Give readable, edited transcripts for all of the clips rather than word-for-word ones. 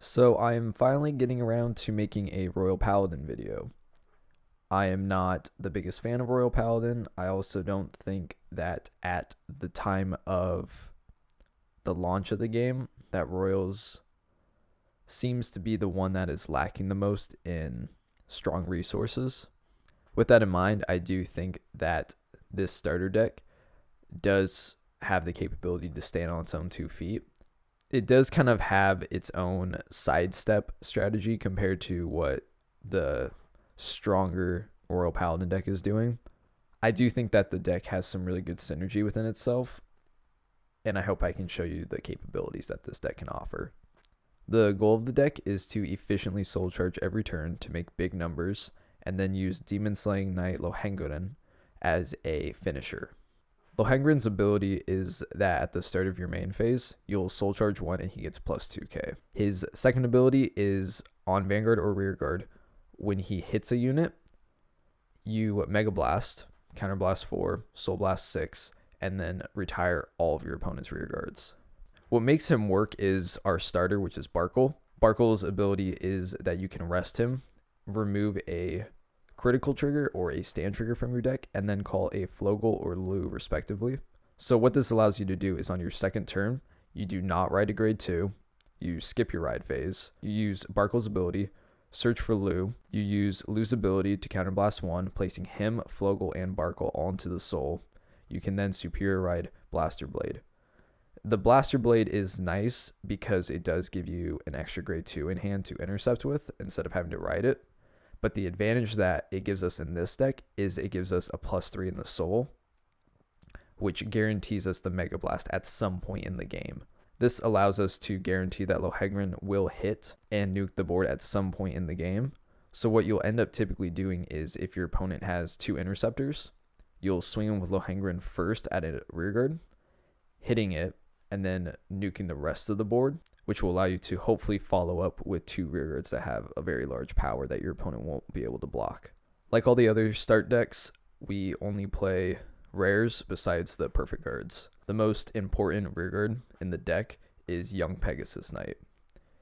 So I am finally getting around to making a Royal Paladin video. I am not the biggest fan of Royal Paladin. I also don't think that at the time of the launch of the game, that Royals seems to be the one that is lacking the most in strong resources. With that in mind, I do think that this starter deck does have the capability to stand on its own 2 feet. It does kind of have its own sidestep strategy compared to what the stronger Royal Paladin deck is doing. I do think that the deck has some really good synergy within itself, and I hope I can show you the capabilities that this deck can offer. The goal of the deck is to efficiently soul charge every turn to make big numbers, and then use Demon Slaying Knight Lohengrin as a finisher. Lohengrin's ability is that at the start of your main phase, you'll soul charge 1 and he gets plus 2k. His second ability is on Vanguard or Rearguard. When he hits a unit, you Mega Blast, Counter Blast 4, Soul Blast 6, and then retire all of your opponent's rearguards. What makes him work is our starter, which is Barkle. Barkle's ability is that you can rest him, remove a critical trigger or a stand trigger from your deck, and then call a Flogel or Liu respectively. So what this allows you to do is on your second turn, you do not ride a grade 2, you skip your ride phase, you use Barkle's ability, search for Liu, you use Liu's ability to counterblast 1, placing him, Flogel, and Barkle all into the soul. You can then superior ride Blaster Blade. The Blaster Blade is nice because it does give you an extra grade 2 in hand to intercept with instead of having to ride it. But the advantage that it gives us in this deck is it gives us a +3 in the soul, which guarantees us the Mega Blast at some point in the game. This allows us to guarantee that Lohengrin will hit and nuke the board at some point in the game. So what you'll end up typically doing is if your opponent has 2 interceptors, you'll swing them with Lohengrin first at a rearguard, hitting it, and then nuking the rest of the board, which will allow you to hopefully follow up with 2 rearguards that have a very large power that your opponent won't be able to block. Like all the other start decks, we only play rares besides the perfect guards. The most important rearguard in the deck is Young Pegasus Knight.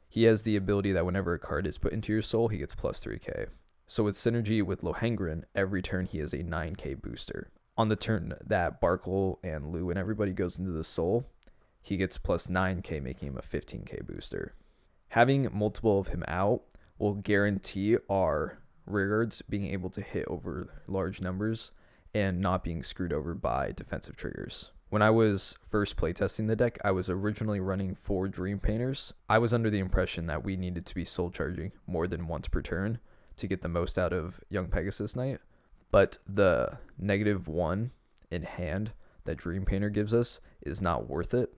He has the ability that whenever a card is put into your soul, he gets plus 3k. So with synergy with Lohengrin, every turn he has a 9k booster. On the turn that Barkle and Liu and everybody goes into the soul, he gets plus 9k, making him a 15k booster. Having multiple of him out will guarantee our rearguards being able to hit over large numbers and not being screwed over by defensive triggers. When I was first playtesting the deck, I was originally running 4 Dream Painters. I was under the impression that we needed to be soul charging more than once per turn to get the most out of Young Pegasus Knight, but the -1 in hand that Dream Painter gives us is not worth it.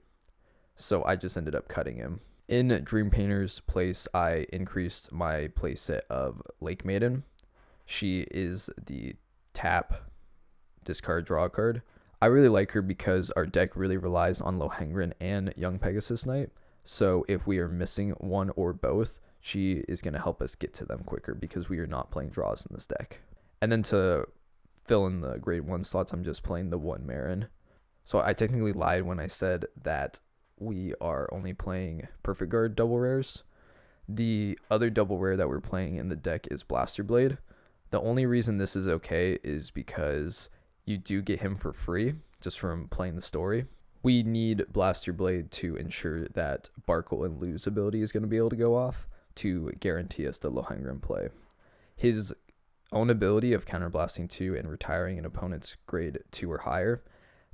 So I just ended up cutting him. In Dream Painter's place, I increased my playset of Lake Maiden. She is the tap, discard, draw a card. I really like her because our deck really relies on Lohengrin and Young Pegasus Knight. So if we are missing one or both, she is going to help us get to them quicker because we are not playing draws in this deck. And then to fill in the grade 1 slots, I'm just playing the 1 Marin. So I technically lied when I said that we are only playing Perfect Guard double rares. The other double rare that we're playing in the deck is Blaster Blade. The only reason this is okay is because you do get him for free just from playing the story. We need Blaster Blade to ensure that Barkle and Liu's ability is going to be able to go off to guarantee us the Lohengrin play. His own ability of counterblasting 2 and retiring an opponent's grade 2 or higher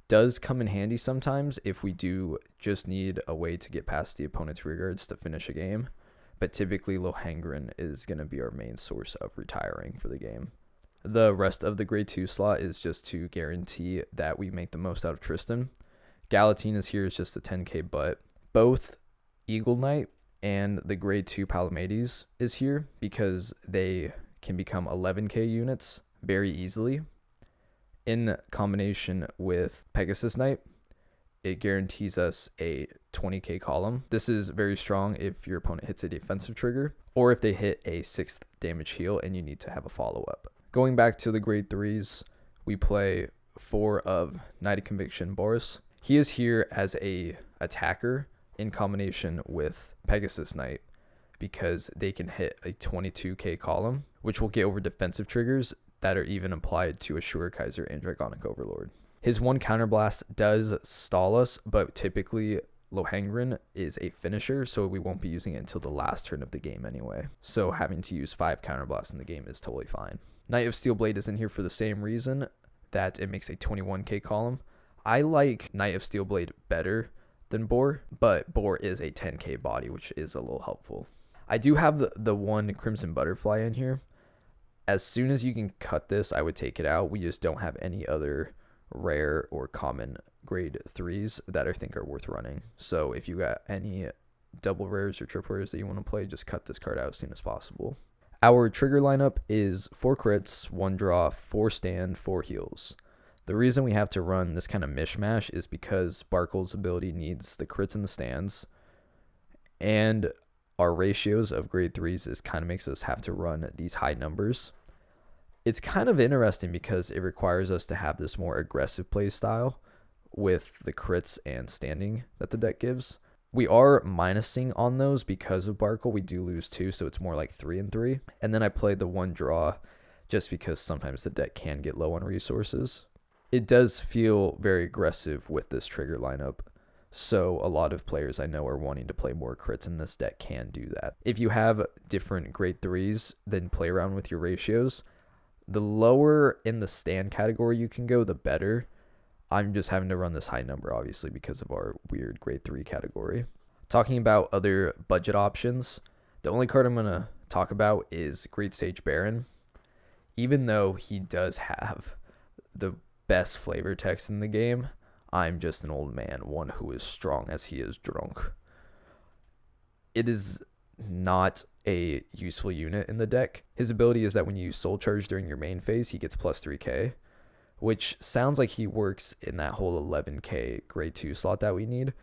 does come in handy sometimes if we do just need a way to get past the opponent's rearguards to finish a game, but typically Lohengrin is going to be our main source of retiring for the game. The rest of the grade 2 slot is just to guarantee that we make the most out of Tristan. Galatine is here, is just a 10k butt. Both Eagle Knight and the grade 2 Palamedes is here because they can become 11k units very easily. In combination with Pegasus Knight, it guarantees us a 20k column. This is very strong if your opponent hits a defensive trigger or if they hit a 6th damage heal and you need to have a follow-up. Going back to the grade 3s, we play 4 of Knight of Conviction Boris. He is here as a attacker in combination with Pegasus Knight because they can hit a 22k column, which will get over defensive triggers that are even applied to Ashura Kaiser and Dragonic Overlord. His one counterblast does stall us, but typically Lohengrin is a finisher, so we won't be using it until the last turn of the game anyway. So having to use 5 counterblasts in the game is totally fine. Knight of Steelblade is in here for the same reason, that it makes a 21k column. I like Knight of Steelblade better than Boar, but Boar is a 10k body, which is a little helpful. I do have the one Crimson Butterfly in here. As soon as you can cut this, I would take it out. We just don't have any other rare or common grade 3s that I think are worth running. So if you got any double rares or triple rares that you want to play, just cut this card out as soon as possible. Our trigger lineup is 4 crits, 1 draw, 4 stand, 4 heals. The reason we have to run this kind of mishmash is because Barkle's ability needs the crits and the stands, and our ratios of grade 3s is kind of makes us have to run these high numbers. It's kind of interesting because it requires us to have this more aggressive play style with the crits and standing that the deck gives. We are minusing on those because of Barkle. We do lose 2, so it's more like 3 and 3. And then I played the 1 draw just because sometimes the deck can get low on resources. It does feel very aggressive with this trigger lineup, so a lot of players I know are wanting to play more crits, and this deck can do that. If you have different grade 3s, then play around with your ratios. The lower in the stand category you can go, the better. I'm just having to run this high number, obviously, because of our weird grade 3 category. Talking about other budget options, the only card I'm going to talk about is Great Sage Baron. Even though he does have the best flavor text in the game, I'm just an old man, one who is strong as he is drunk. It is not a useful unit in the deck. His ability is that when you use Soul Charge during your main phase, he gets plus 3k, which sounds like he works in that whole 11k grade 2 slot that we need,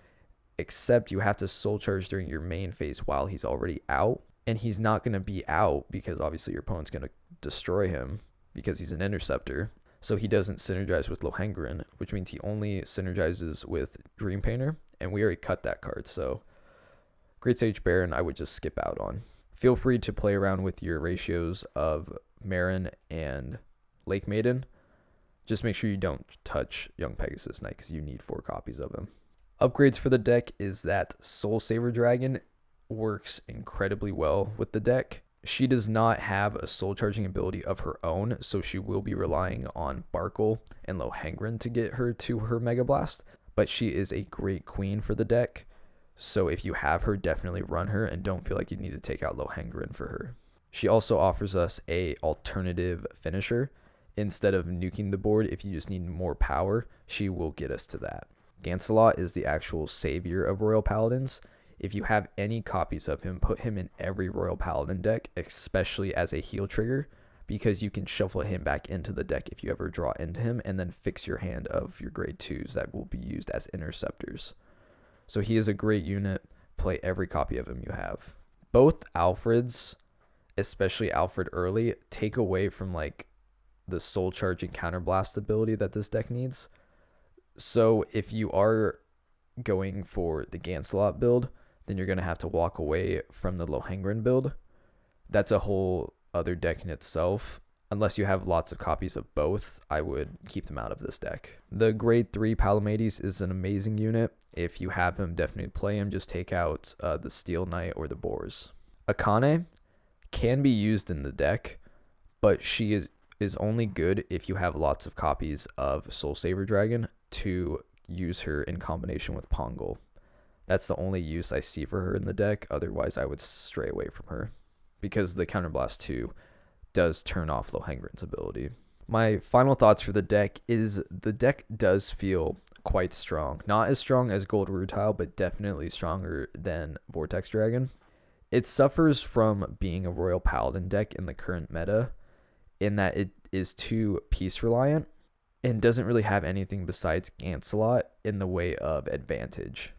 except you have to Soul Charge during your main phase while he's already out, and he's not going to be out because obviously your opponent's going to destroy him because he's an interceptor. So he doesn't synergize with Lohengrin, which means he only synergizes with Dream Painter, and we already cut that card, so Great Sage Baron I would just skip out on. Feel free to play around with your ratios of Marin and Lake Maiden. Just make sure you don't touch Young Pegasus Knight because you need 4 copies of him. Upgrades for the deck is that Soul Saver Dragon works incredibly well with the deck. She does not have a soul charging ability of her own, so she will be relying on Barkle and Lohengrin to get her to her Mega Blast, but she is a great queen for the deck. So if you have her, definitely run her and don't feel like you need to take out Lohengrin for her. She also offers us a alternative finisher. Instead of nuking the board, if you just need more power, she will get us to that. Gancelot is the actual savior of Royal Paladins. If you have any copies of him, put him in every Royal Paladin deck, especially as a heal trigger, because you can shuffle him back into the deck if you ever draw into him, and then fix your hand of your grade 2s that will be used as interceptors. So he is a great unit. Play every copy of him you have. Both Alfreds, especially Alfred early, take away from like the soul charging counterblast ability that this deck needs. So if you are going for the Gancelot build, then you're going to have to walk away from the Lohengrin build. That's a whole other deck in itself. Unless you have lots of copies of both, I would keep them out of this deck. The grade 3 Palamedes is an amazing unit. If you have him, definitely play him. Just take out the Steel Knight or the Boars. Akane can be used in the deck, but she is only good if you have lots of copies of Soul Saver Dragon to use her in combination with Pongal. That's the only use I see for her in the deck. Otherwise, I would stray away from her because the Counterblast 2 does turn off Lohengrin's ability. My final thoughts for the deck is the deck does feel quite strong. Not as strong as Gold Rutile, but definitely stronger than Vortex Dragon. It suffers from being a Royal Paladin deck in the current meta, in that it is too piece reliant and doesn't really have anything besides Gancelot in the way of advantage.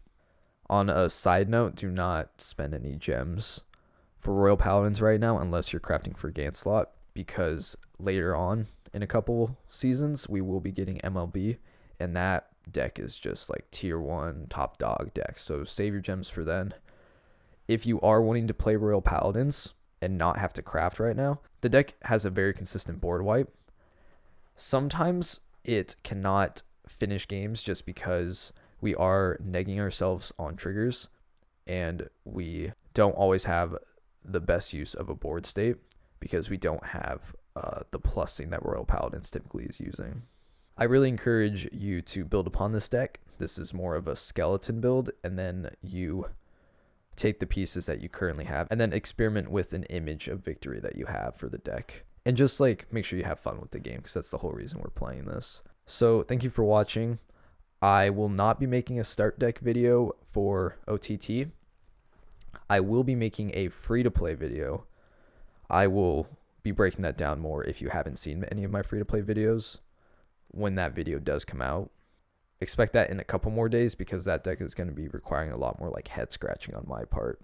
On a side note, do not spend any gems for Royal Paladins right now unless you're crafting for Gancelot, because later on in a couple seasons we will be getting MLB, and that deck is just like tier 1 top dog deck, so save your gems for then. if you are wanting to play Royal Paladins and not have to craft right now, the deck has a very consistent board wipe. Sometimes it cannot finish games just because we are negging ourselves on triggers and we don't always have the best use of a board state because we don't have the plussing that Royal Paladins typically is using. I really encourage you to build upon this deck. This is more of a skeleton build, and then you take the pieces that you currently have and then experiment with an image of victory that you have for the deck. And just like make sure you have fun with the game, because that's the whole reason we're playing this. So thank you for watching. I will not be making a start deck video for OTT. I will be making a free-to-play video. I will be breaking that down more if you haven't seen any of my free-to-play videos when that video does come out. Expect that in a couple more days because that deck is going to be requiring a lot more like head scratching on my part.